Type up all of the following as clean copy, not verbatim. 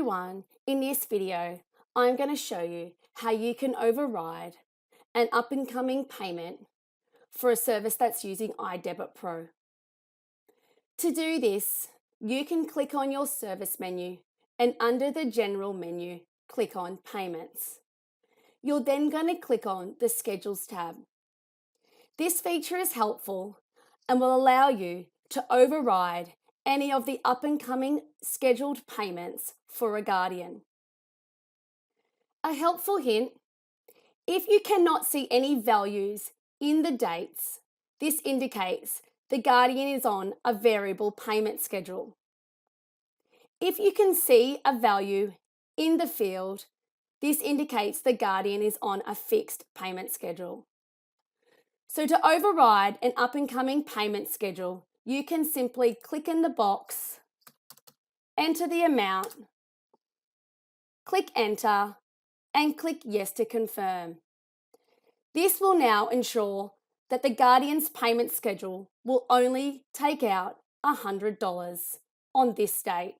everyone, in this video I'm going to show you how you can override an up-and-coming payment for a service that's using iDebit Pro. To do this, you can click on your service menu and under the General menu, click on Payments. You're then going to click on the Schedules tab. This feature is helpful and will allow you to override any of the up-and-coming scheduled payments for a guardian. A helpful hint: if you cannot see any values in the dates, this indicates the guardian is on a variable payment schedule. If you can see a value in the field, this indicates the guardian is on a fixed payment schedule. So to override an up-and-coming payment schedule, you can simply click in the box, enter the amount, click Enter, and click Yes to confirm. This will now ensure that the guardian's payment schedule will only take out $100 on this date.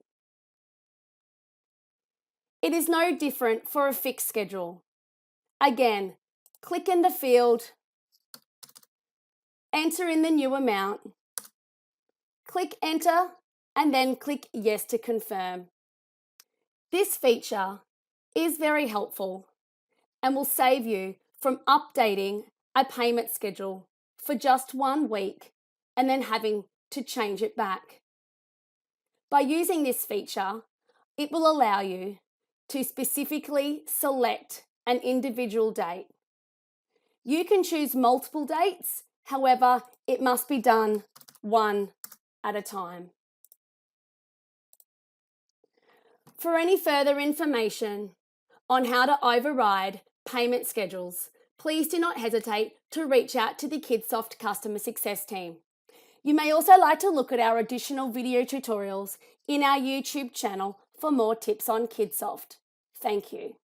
It is no different for a fixed schedule. Again, click in the field, enter in the new amount, click Enter, and then click Yes to confirm. This feature is very helpful and will save you from updating a payment schedule for just 1 week and then having to change it back. By using this feature, it will allow you to specifically select an individual date. You can choose multiple dates, however, it must be done one at a time. For any further information on how to override payment schedules, please do not hesitate to reach out to the Kidsoft customer success team. You may also like to look at our additional video tutorials in our YouTube channel for more tips on Kidsoft. Thank you.